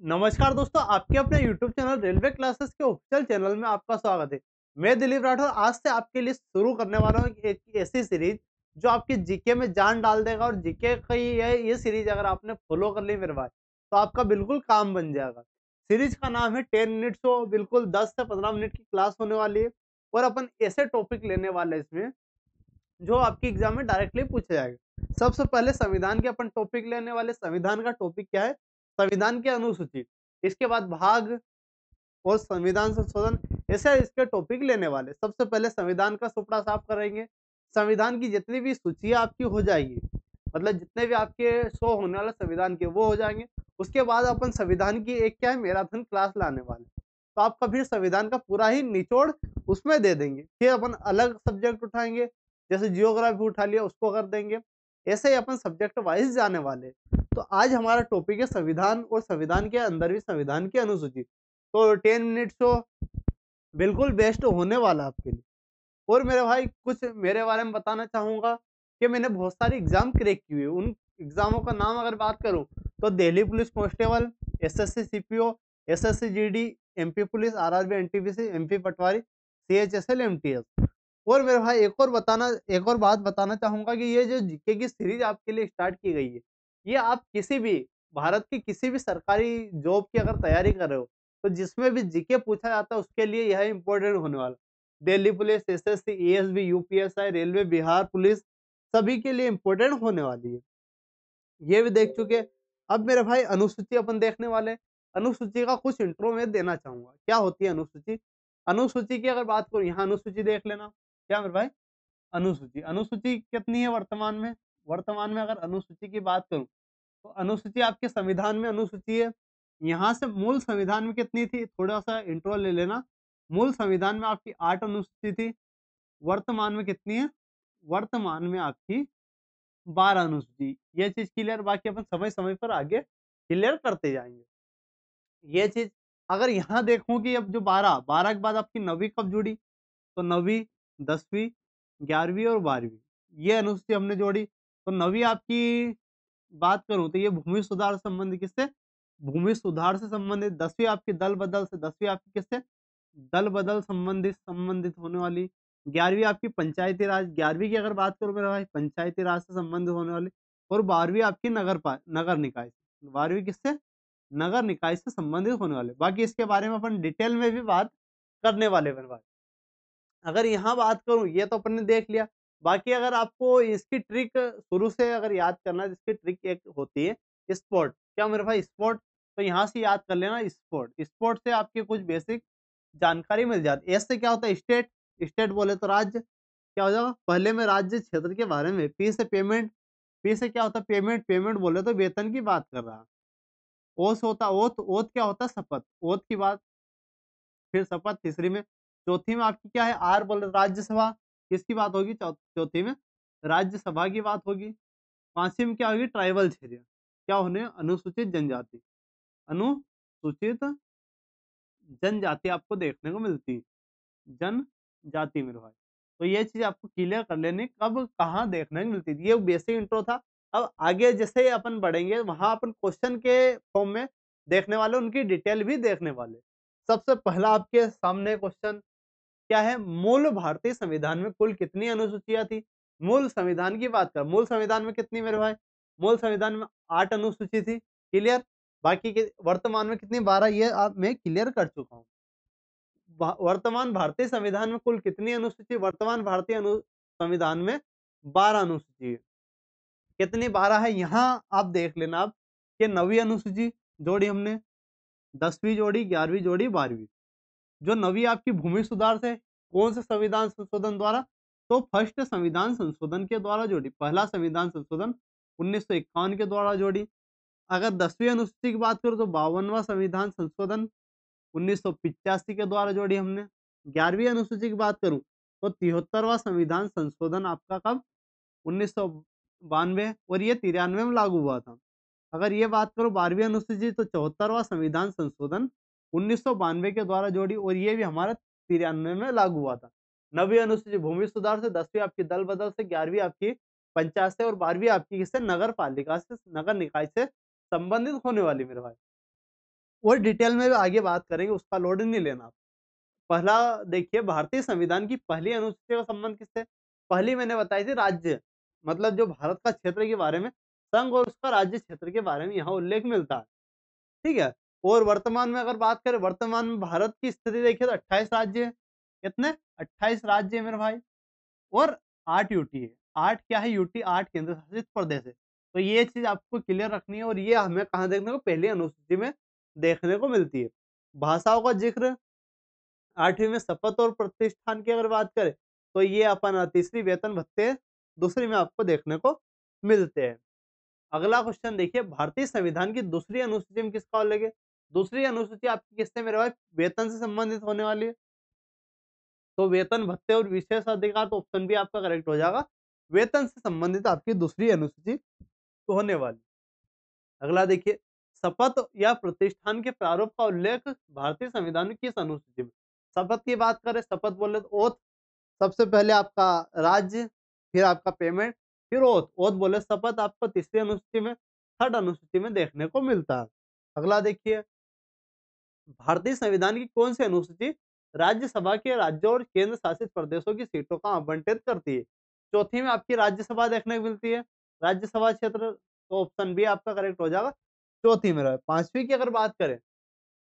नमस्कार दोस्तों, आपके अपने YouTube चैनल रेलवे क्लासेस के ऑफिशियल चैनल में आपका स्वागत है। मैं दिलीप राठौर आज से आपके लिए शुरू करने वाला हूँ एक ऐसी सीरीज जो आपकी जीके में जान डाल देगा और जीके का ये सीरीज अगर आपने फॉलो कर ली मेरे भाई तो आपका बिल्कुल काम बन जाएगा। सीरीज का नाम है 10 मिनट शो। बिल्कुल 10 से 15 मिनट की क्लास होने वाली है और अपन ऐसे टॉपिक लेने वाले हैं इसमें जो आपकी एग्जाम में डायरेक्टली पूछा जाएगा। सबसे पहले संविधान के अपन टॉपिक लेने वाले। संविधान का टॉपिक क्या है? संविधान की अनुसूची। इसके बाद भाग और संविधान संशोधन, ऐसे इसके टॉपिक लेने वाले। सबसे पहले संविधान का सुपड़ा साफ करेंगे। संविधान की जितनी भी सूचियां आपकी हो जाएगी, मतलब जितने भी आपके शो होने वाले संविधान के वो हो जाएंगे। उसके बाद अपन संविधान की एक क्या है मैराथन क्लास लाने वाले। तो आपका फिर संविधान का पूरा ही निचोड़ उसमें दे देंगे। फिर अपन अलग सब्जेक्ट उठाएंगे, जैसे जियोग्राफी उठा लिया उसको कर देंगे। ऐसे ही अपन सब्जेक्ट वाइज जाने वाले। तो आज हमारा टॉपिक है संविधान और संविधान के अंदर भी संविधान की अनुसूची। तो 10 मिनट शो बिल्कुल बेस्ट होने वाला आपके लिए। और मेरे भाई कुछ मेरे बारे में बताना चाहूँगा कि मैंने बहुत सारी एग्ज़ाम क्रैक की हुई है। उन एग्ज़ामों का नाम अगर बात करूँ तो Delhi police constable, SSC CPO, SSC GD, MP police, RRB, NTPC, MP Patwari, CHSL, MTS. और मेरे भाई एक और बात बताना चाहूँगा कि ये जो जीके की सीरीज़ आपके लिए स्टार्ट की गई है, ये आप किसी भी भारत की किसी भी सरकारी जॉब की अगर तैयारी कर रहे हो, तो जिसमें भी जीके पूछा जाता है उसके लिए यह इम्पोर्टेंट होने वाला है। Delhi police, SSC, ASB, UPSI, railway, Bihar police, सभी के लिए इम्पोर्टेंट होने वाली है। ये भी देख चुके। अब मेरे भाई अनुसूची अपन देखने वाले हैं। अनुसूची का कुछ इंट्रो मैं देना चाहूँगा। क्या होती है अनुसूची? अनुसूची की अगर बात करूँ, यहाँ अनुसूची देख लेना। क्या मेरे भाई? अनुसूची। अनुसूची कितनी है वर्तमान में? वर्तमान में अगर अनुसूची की बात करूँ, तो अनुसूची आपके संविधान में अनुसूची है। यहाँ से मूल संविधान में कितनी थी? थोड़ा-सा इंट्रो ले लेना। मूल संविधान में आपकी 8 अनुसूची थी। वर्तमान में कितनी है? वर्तमान में आपकी 12 अनुसूची। ये चीज़ क्लियर, बाकी अपन समय-समय पर आगे क्लियर करते जाएँगे। ये चीज़ अगर यहाँ देखूँ कि अब जो 12 के बाद आपकी 9वीं कब जुड़ी? तो 9वीं, 10वीं, 11वीं और 12वीं, ये अनुसूची हमने जोड़ी। तो 9वीं आपकी बात करूँ तो ये भूमि सुधार से संबंधित किससे? भूमि सुधार से संबंधित। 10वीं आपकी दल बदल से। 10वीं आपकी किससे? दल बदल संबंधित संबंधित होने वाली। 11वीं आपकी पंचायती राज। 11वीं की अगर बात करूँ मेरे भाई, पंचायती राज से संबंधित होने वाली। और 12वीं आपकी नगर निकाय से। 12वीं किससे? नगर निकाय से संबंधित होने वाले। बाकी इसके बारे में अपन डिटेल में भी बात करने वाले मेरे भाई। अगर यहाँ बात करूँ, ये तो अपन ने देख लिया। बाकी अगर आपको इसकी ट्रिक शुरू से अगर याद करना है, तो इसकी ट्रिक एक होती है स्पोर्ट। क्या मेरे भाई? स्पोर्ट। तो यहाँ से याद कर लेना स्पोर्ट। स्पोर्ट से आपकी कुछ बेसिक जानकारी मिल जाती है। एस से क्या होता है? स्टेट। स्टेट बोले तो राज्य। क्या हो जाएगा? पहले मैं राज्य क्षेत्र के बारे में। पी से पेमेंट। पी से क्या होता है? पेमेंट। पेमेंट बोले तो वेतन की बात कर रहा। ओ से होता ओथ। ओथ क्या होता है? शपथ। ओथ की बात। फिर शपथ तीसरी में। चौथी में आपकी क्या है? आर बोले राज्यसभा। किसकी बात होगी? चौथी में राज्यसभा की बात होगी। पांचवी में क्या होगी? ट्राइबल क्षेत्र। क्या होने? अनुसूचित जनजाति। अनुसूचित जनजाति आपको देखने को मिलती है। जनजाति मेरे भाई। तो ये चीज आपको क्लियर कर लेनी कब कहाँ देखने को मिलती थी। ये बेसिक इंट्रो था। अब आगे जैसे ही अपन बढ़ेंगे वहां अपन क्वेश्चन के फॉर्म में देखने वाले, उनकी डिटेल भी देखने वाले। सबसे पहला आपके सामने क्वेश्चन क्या है? मूल भारतीय संविधान में कुल कितनी अनुसूचियां थी? मूल संविधान की बात कर। मूल संविधान में कितनी मेरे भाई? मूल संविधान में 8 अनुसूची थी। क्लियर। बाकी के वर्तमान में कितनी? 12। ये आप मैं क्लियर कर चुका हूँ। वर्तमान भारतीय संविधान में कुल कितनी अनुसूची? वर्तमान भारतीय संविधान में 12 अनुसूची है। कितनी? 12 है। यहाँ आप देख लेना आप कि 9वीं अनुसूची जोड़ी हमने, 10वीं जोड़ी, 11वीं जोड़ी, 12वीं। जो 9वीं आपकी भूमि सुधार से कौन से संविधान संशोधन द्वारा? तो फर्स्ट संविधान संशोधन के द्वारा जोड़ी। पहला संविधान संशोधन 1951 के द्वारा जोड़ी। अगर 10वीं अनुसूची की बात करूँ तो 52वां संविधान संशोधन 1985 के द्वारा जोड़ी हमने। 11वीं अनुसूची की बात करूँ तो 73वां संविधान संशोधन आपका कब? 1992, और ये 93 में लागू हुआ था। अगर ये बात करो 12वीं अनुसूची तो 74वां संविधान संशोधन 1992 के द्वारा जोड़ी, और ये भी हमारा 93 में लागू हुआ था। 9वीं अनुसूची भूमि सुधार से, 10वीं आपकी दल बदल से, 11वीं आपकी पंचायत से, और 12वीं आपकी किससे? नगर पालिका से, नगर निकाय से संबंधित होने वाली मेरे भाई। वो डिटेल में भी आगे बात करेंगे, उसका लोड नहीं लेना आप। पहला देखिए, भारतीय संविधान की पहली अनुसूची का संबंध किससे? पहली मैंने बताई थी राज्य, मतलब जो भारत का क्षेत्र के बारे में, संघ और उसका राज्य क्षेत्र के बारे में यहाँ उल्लेख मिलता है, ठीक है? और वर्तमान में अगर बात करें, वर्तमान में भारत की स्थिति देखिए तो 28 राज्य हैं। कितने? 28 राज्य हैं मेरे भाई, और 8 यूटी है। 8 क्या है यूटी? 8 केंद्र शासित प्रदेश है। तो ये चीज़ आपको क्लियर रखनी है, और ये हमें कहाँ देखने को? पहली अनुसूची में देखने को मिलती है। भाषाओं का ज़िक्र 8वीं में शपथ और प्रतिष्ठान की अगर बात करें, तो ये अपन तीसरी वेतन भत्ते दूसरी में आपको देखने को मिलते हैं। अगला क्वेश्चन देखिए, भारतीय संविधान की दूसरी अनुसूची में किसका उल्लेख है? दूसरी अनुसूची आपकी किससे मेरे भाई? वेतन से संबंधित होने वाली है। तो वेतन भत्ते और विशेष अधिकार, तो ऑप्शन बी आपका करेक्ट हो जाएगा। वेतन से संबंधित आपकी दूसरी अनुसूची होने वाली। अगला देखिए, शपथ या प्रतिष्ठान के प्रारूप का उल्लेख भारतीय संविधान की किस अनुसूची में? शपथ की बात करें, शपथ बोले तो ओथ, सबसे पहले आपका राज्य, फिर आपका पेमेंट, फिर ओथ। ओथ बोले शपथ आपको तीसरी अनुसूची में, थर्ड अनुसूची में देखने को मिलता है। अगला देखिए, भारतीय संविधान की कौन सी अनुसूची राज्यसभा के राज्यों और केंद्र शासित प्रदेशों की सीटों का आवंटित करती है? चौथी में आपकी राज्यसभा देखने को मिलती है, राज्यसभा क्षेत्र, तो ऑप्शन बी आपका करेक्ट हो जाएगा। चौथी में रहे। पांचवी की अगर बात करें,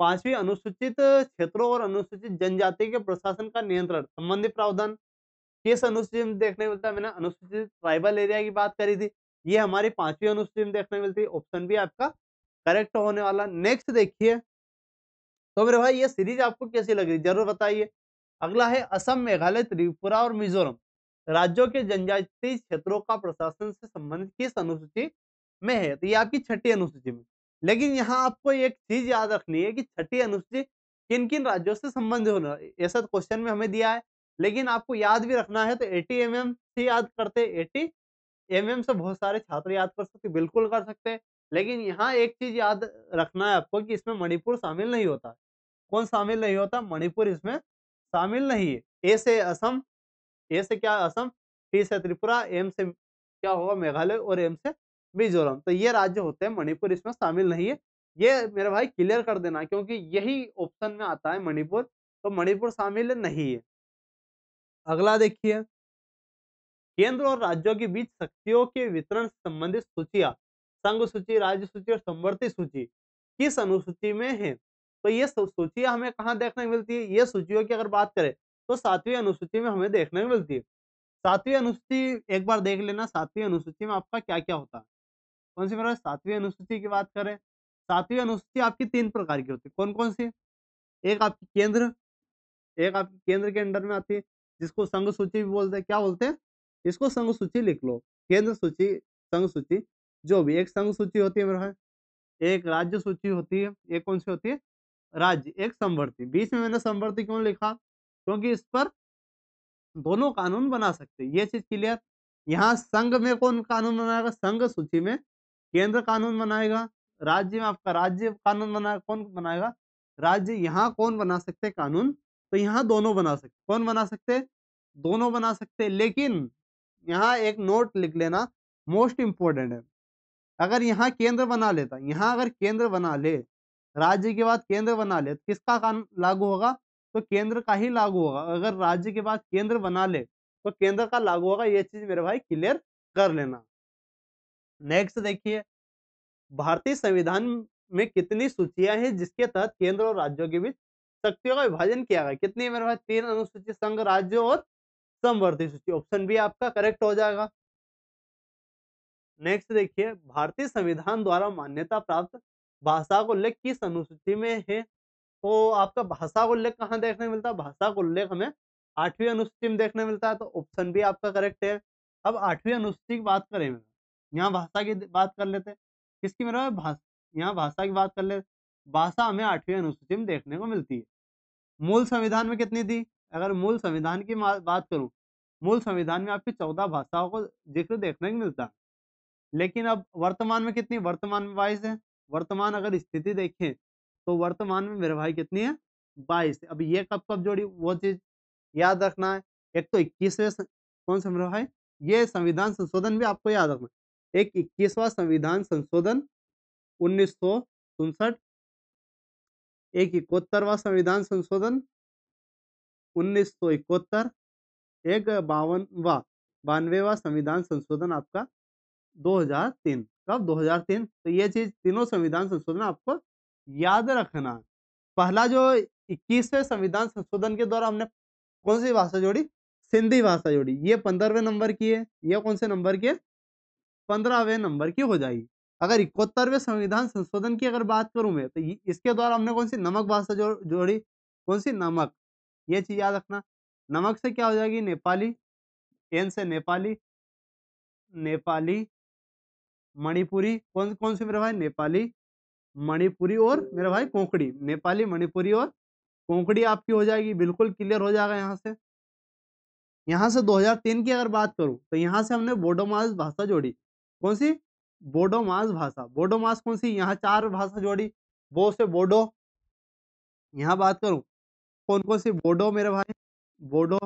पांचवी अनुसूचित क्षेत्रों और अनुसूचित जनजाति के प्रशासन का नियंत्रण संबंधी प्रावधान किस अनुसूची में देखने को मिलता है? मैंने अनुसूचित ट्राइबल एरिया की बात करी थी, ये हमारी पांचवी अनुसूची में देखने को मिलती है। ऑप्शन बी आपका करेक्ट होने वाला। नेक्स्ट देखिए, तो मेरे भाई ये सीरीज आपको कैसी लग रही जरूर बताइए। अगला है असम, मेघालय, त्रिपुरा और मिजोरम राज्यों के जनजातीय क्षेत्रों का प्रशासन से संबंधित किस अनुसूची में है? तो ये आपकी छठी अनुसूची में। लेकिन यहाँ आपको एक चीज याद रखनी है कि छठी अनुसूची किन किन राज्यों से संबंधित होना है। ऐसा क्वेश्चन में हमें दिया है, लेकिन आपको याद भी रखना है, तो 80 mm से याद करते, 80 mm से बहुत सारे छात्र याद कर सकते, बिल्कुल कर सकते हैं। लेकिन यहाँ एक चीज याद रखना है आपको कि इसमें मणिपुर शामिल नहीं होता। कौन शामिल नहीं होता? मणिपुर इसमें शामिल नहीं है। ए से असम, ए से क्या? असम, टी से त्रिपुरा, एम से क्या होगा? मेघालय, और एम से मिजोरम। तो ये राज्य होते हैं, मणिपुर इसमें शामिल नहीं है। ये मेरे भाई क्लियर कर देना, क्योंकि यही ऑप्शन में आता है मणिपुर, तो मणिपुर शामिल नहीं है। अगला देखिए, केंद्र और राज्यों के बीच शक्तियों के वितरण से संबंधित सूचियां, संघ सूची, राज्य सूची और समवर्ती सूची किस अनुसूची में है? तो ये सूचियां हमें कहाँ देखने को मिलती है? ये सूचियों की अगर बात करें, तो 7वीं अनुसूची में हमें देखने को मिलती है। 7वीं अनुसूची एक बार देख लेना, 7वीं अनुसूची में आपका क्या क्या होता है। कौन सी? मेरा 7वीं अनुसूची की बात करें, 7वीं अनुसूची आपकी 3 प्रकार की होती है। कौन कौन सी? एक आपकी केंद्र, एक आपकी केंद्र के अंडर में आती है, जिसको संघ सूची भी बोलते हैं। क्या बोलते हैं? इसको संघ सूची लिख लो। केंद्र सूची, संघ सूची, जो भी। एक संघ सूची होती है मेरे भाई, एक राज्य सूची होती है, एक कौन सी होती है? राज्य। एक समवर्ती। बीच में मैंने समवर्ती क्यों लिखा? क्योंकि इस पर दोनों कानून बना सकते हैं। ये चीज क्लियर। यहाँ संघ में कौन कानून बनाएगा? संघ सूची में केंद्र कानून बनाएगा, राज्य में आपका राज्य कानून बनाएगा। कौन बनाएगा? राज्य। यहाँ कौन बना सकते हैं कानून? तो यहाँ दोनों बना सकते। कौन बना सकते हैं? दोनों बना सकते हैं। लेकिन यहाँ एक नोट लिख लेना, मोस्ट इंपोर्टेंट है। अगर यहाँ केंद्र बना लेता, यहाँ अगर केंद्र बना ले, राज्य के बाद केंद्र बना ले, तो किसका कानून लागू होगा? तो केंद्र का ही लागू होगा। अगर राज्य के बाद केंद्र बना ले, तो केंद्र का लागू होगा। ये चीज मेरे भाई क्लियर कर लेना। नेक्स्ट देखिए, भारतीय संविधान में कितनी सूचियां हैं जिसके तहत केंद्र और राज्यों के बीच शक्तियों का विभाजन किया गया? कितनी है मेरे भाई? 3 अनुसूची, संघ, राज्य और समवर्ती सूची। ऑप्शन बी आपका करेक्ट हो जाएगा। नेक्स्ट देखिए, भारतीय संविधान द्वारा मान्यता प्राप्त भाषा को उल्लेख किस अनुसूची में है? तो आपका भाषा का उल्लेख कहाँ देखने को मिलता है? भाषा का उल्लेख हमें 8वीं अनुसूची में देखने मिलता है, तो ऑप्शन बी आपका करेक्ट है। अब 8वीं अनुसूची की बात करें, यहाँ भाषा की बात कर लेते हैं। किसकी मेरा भाषा? यहाँ भाषा की बात कर ले। भाषा हमें 8वीं अनुसूची में देखने को मिलती है। मूल संविधान में कितनी थी? अगर मूल संविधान की बात करूं, मूल संविधान में आपकी 14 भाषाओं को जिक्र देखने को मिलता है। लेकिन अब वर्तमान में कितनी? वर्तमान में 22 है। वर्तमान अगर स्थिति देखें, तो वर्तमान में मेरे भाई कितनी है? 22। अब ये कब कब जोड़ी, वो चीज याद रखना है। एक तो 21वें कौन सा मेरे भाई? ये संविधान संशोधन भी आपको याद रखना है। एक 21वां संविधान संशोधन 1967, एक 71वां संविधान संशोधन 1971, एक 92वां संविधान संशोधन आपका 2003। कब? 2003। तो ये चीज़ तीनों संविधान संशोधन आपको याद रखना है। पहला जो 21वें संविधान संशोधन के द्वारा हमने कौन-सी भाषा जोड़ी? सिंधी भाषा जोड़ी। ये 15वें नंबर की है। ये कौन से नंबर की है? 15वें नंबर की हो जाएगी। अगर 71वें संविधान संशोधन की अगर बात करूँ मैं, तो इ इसके द्वारा हमने कौन-सी नमक भाषा जोड़ी? कौन-सी? नमक। ये चीज़ याद रखना। नमक से क्या हो जाएगी? नेपाली, एन से नेपाली, नेपाली, मणिपुरी, कौन-कौन सी मेरे भाई? नेपाली, मणिपुरी और मेरे भाई कोंकणी। नेपाली, मणिपुरी और कोंकणी आपकी हो जाएगी, बिल्कुल क्लियर हो जाएगा यहाँ से। यहाँ से 2003 की अगर बात करूँ, तो यहाँ से हमने बोडोमास भाषा जोड़ी। कौन-सी? बोडोमास भाषा। बोडोमास कौन-सी? यहाँ 4 भाषा जोड़ी। बो से बोडो, यहाँ बात करूँ, कौन-कौन सी? बोडो मेरे भाई, बोडो,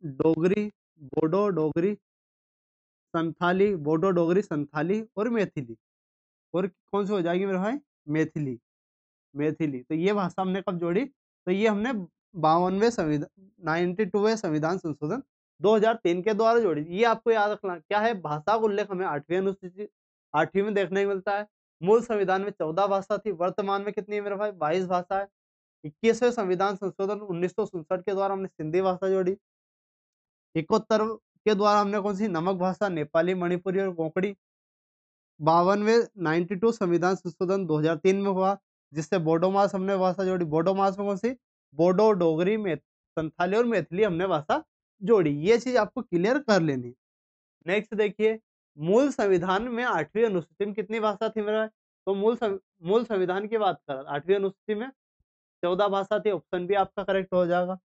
डोगरी, बोडो, डोगरी, संथाली, बोडो, डोगरी, संथाली और मैथिली। और कौन सी हो जाएगी मेरे भाई? मैथिली, मैथिली। तो ये भाषा हमने कब जोड़ी? तो ये हमने 52वें 92वें संविधान संशोधन 2003 के द्वारा जोड़ी। ये आपको याद रखना क्या है? भाषा का उल्लेख हमें 8वीं अनुसूची 8वीं में देखने को मिलता है। मूल संविधान में 14 भाषा थी, वर्तमान में कितनी है मेरे भाई? 22 भाषा है। 21वें संविधान संशोधन 1967 के द्वारा हमने सिंधी भाषा जोड़ी। 71 के द्वारा हमने कौन-सी? नमक भाषा, नेपाली, मणिपुरी और कोंकणी। 52वें 92 संविधान संशोधन 2003 में हुआ, जिससे बोडोमास हमने भाषा जोड़ी। बोडोमास में कौन-सी? बोडो, डोगरी, संथाली और मैथिली हमने भाषा जोड़ी। ये चीज़ आपको क्लियर कर लेनी है। नेक्स्ट देखिए, मूल संविधान में 8वीं अनुसूची में कितनी भाषा थी मेरा? तो मूल संविधान की बात करें, 8वीं अनुसूची में 14 भाषा थी, ऑप्शन बी आपका करेक्ट हो जाएगा।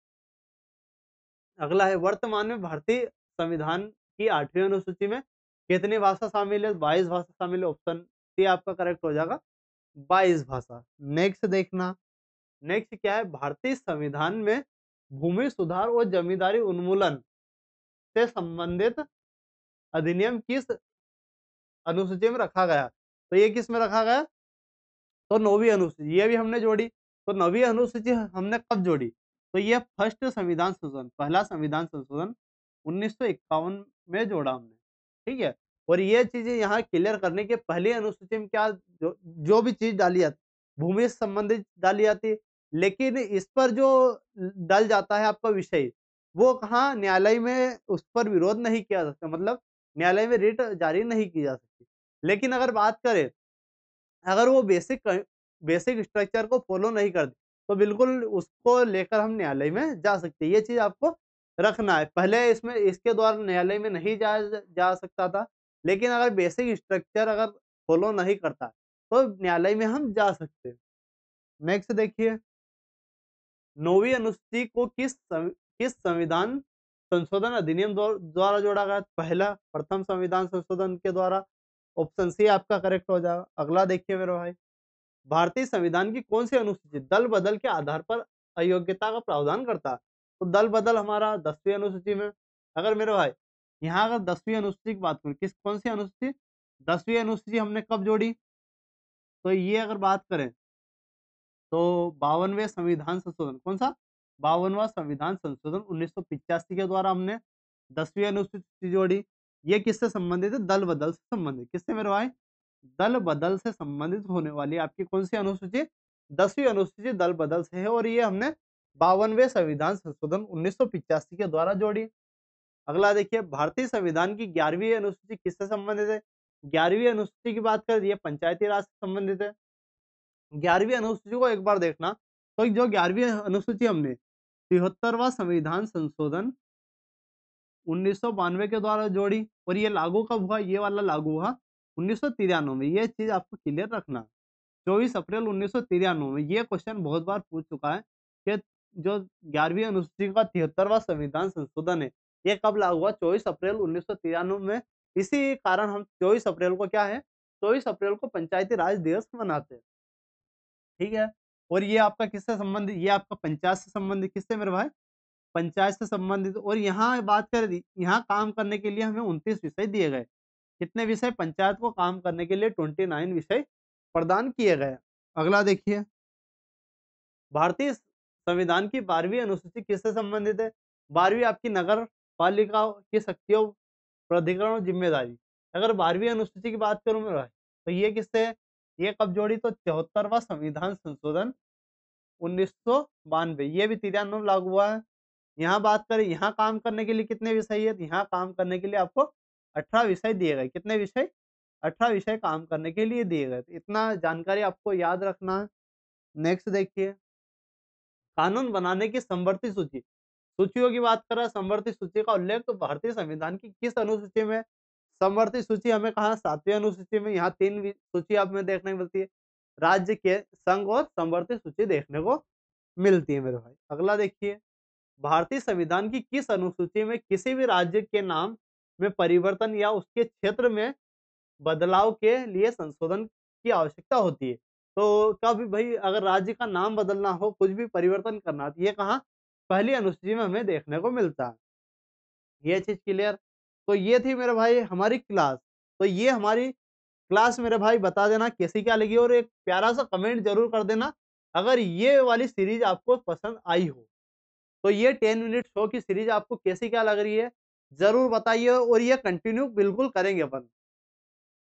अगला है, वर्तमान में भारतीय संविधान की 8वीं अनुसूची में कितनी भाषा शामिल है? 22 भाषा शामिल है, ऑप्शन सी आपका करेक्ट हो जाएगा, 22 भाषा। नेक्स्ट देखना, नेक्स्ट क्या है? भारतीय संविधान में भूमि सुधार और जमींदारी उन्मूलन से संबंधित अधिनियम किस अनुसूची में रखा गया? तो ये किस में रखा गया? तो 9वीं अनुसूची। ये भी हमने जोड़ी। तो 9वीं अनुसूची हमने कब जोड़ी? तो ये फर्स्ट संविधान संशोधन, पहला संविधान संशोधन 1951 में जोड़ा हमने, ठीक है? और ये चीज़ें यहाँ क्लियर करने के, पहली अनुसूची में क्या जो भी चीज़ डाली जाती, भूमि से संबंधित डाली जाती है, लेकिन इस पर जो डल जाता है आपका विषय, वो कहाँ? न्यायालय में उस पर विरोध नहीं किया जा सकता, मतलब न्यायालय में रिट जारी नहीं की जा सकती। लेकिन अगर बात करें, अगर वो बेसिक स्ट्रक्चर को फॉलो नहीं करते, तो बिल्कुल उसको लेकर हम न्यायालय में जा सकते हैं। ये चीज़ आपको रखना है। पहले इसमें इसके द्वारा न्यायालय में नहीं जाया जा सकता था, लेकिन अगर बेसिक स्ट्रक्चर अगर फॉलो नहीं करता, तो न्यायालय में हम जा सकते हैं। नेक्स्ट देखिए, 9वीं अनुसूची को किस संविधान संशोधन अधिनियम द्वारा जोड़ा गया? पहला प्रथम संविधान संशोधन के द्वारा, ऑप्शन सी आपका करेक्ट हो जाएगा। अगला देखिए मेरे भाई, भारतीय संविधान की कौन सी अनुसूची दल बदल के आधार पर अयोग्यता का प्रावधान करता है? तो दल बदल हमारा 10वीं अनुसूची में। अगर मेरे भाई यहाँ अगर 10वीं अनुसूची की बात करें, कौन सी अनुसूची? 10वीं अनुसूची हमने कब जोड़ी? तो ये अगर बात करें, तो 52वें संविधान संशोधन, कौन सा? 52वां संविधान संशोधन 1985 के द्वारा हमने 10वीं अनुसूची जोड़ी। ये किससे संबंधित है? दल बदल से संबंधित। किससे मेरे भाई? दल बदल से संबंधित होने वाली आपकी कौन सी अनुसूची? 10वीं अनुसूची दल बदल से है, और ये हमने 52वें संविधान संशोधन 1985 के द्वारा जोड़ी। अगला देखिए, भारतीय संविधान की 11वीं अनुसूची किससे संबंधित है? 11वीं अनुसूची की बात करें, ये पंचायती राज से संबंधित है। 11वीं अनुसूची को एक बार देखना, तो जो 11वीं अनुसूची हमने 73वां संविधान संशोधन 1992 के द्वारा जोड़ी, और ये लागू कब हुआ? ये वाला लागू हुआ 1993 में। ये चीज आपको क्लियर रखना। 24 अप्रैल 1993 में। ये क्वेश्चन बहुत बार पूछ चुका है कि जो 11वीं अनुसूची का 73वां संविधान संशोधन है, ये कब लागू हुआ? 24 अप्रैल 1993 में। इसी कारण हम 24 अप्रैल को क्या है? 24 अप्रैल को पंचायती राज दिवस मनाते हैं, ठीक है? और ये आपका किससे संबंधित? ये आपका पंचायत से संबंधित। किससे मेरे भाई? पंचायत से संबंधित। और यहाँ बात करें, यहाँ काम करने के लिए हमें 29 विषय दिए गए। कितने विषय? पंचायत को काम करने के लिए 29 विषय प्रदान किए गए। अगला देखिए, भारतीय संविधान की 12वीं अनुसूची किससे संबंधित है? 12वीं आपकी नगर पालिका की शक्तियों, प्राधिकरण और जिम्मेदारी। अगर 12वीं अनुसूची की बात करूँ मैं भाई, तो ये किससे है? ये कब जोड़ी? तो 74वां संविधान संशोधन 1992, ये भी 93 में लागू हुआ है। यहाँ बात करें, यहाँ काम करने के लिए कितने विषय है? तो यहाँ काम करने के लिए आपको 18 विषय दिए गए। कितने विषय? 18 विषय काम करने के लिए दिए गए। तो इतना जानकारी आपको याद रखना है। नेक्स्ट देखिए, कानून बनाने की समवर्ती सूची। सूचियों की बात कर रहा है, समवर्ती सूची का उल्लेख तो भारतीय संविधान की किस अनुसूची में? समवर्ती सूची हमें कहा 7वीं अनुसूची में। यहाँ 3 सूची आप में देखने को मिलती है। राज्य के संघ और समवर्ती सूची देखने को मिलती है मेरे भाई। अगला देखिए, भारतीय संविधान की किस अनुसूची में किसी भी राज्य के नाम में परिवर्तन या उसके क्षेत्र में बदलाव के लिए संशोधन की आवश्यकता होती है? तो कभी भाई अगर राज्य का नाम बदलना हो, कुछ भी परिवर्तन करना हो, तो ये कहाँ? पहली अनुसूची में हमें देखने को मिलता है। ये चीज़ क्लियर? तो ये थी मेरे भाई हमारी क्लास। तो ये हमारी क्लास मेरे भाई बता देना कैसी क्या लगी और एक प्यारा-सा कमेंट ज़रूर कर देना, अगर ये वाली सीरीज़ आपको पसंद आई हो। तो ये 10 मिनट शो की सीरीज़ आपको कैसी क्या लग रही है? ज़रूर बताइए और ये कंटिन्यू बिल्कुल करेंगे अपन।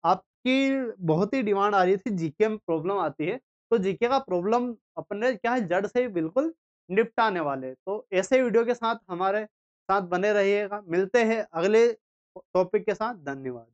आपकी बहुत ही डिमांड आ रही थी, जीके में प्रॉब्लम आती है, तो जीके का प्रॉब्लम अपने क्या है जड़ से ही बिल्कुल निपटाने वाले हैं। तो ऐसे वीडियो के साथ हमारे साथ बने रहिएगा। मिलते हैं अगले टॉपिक के साथ। धन्यवाद।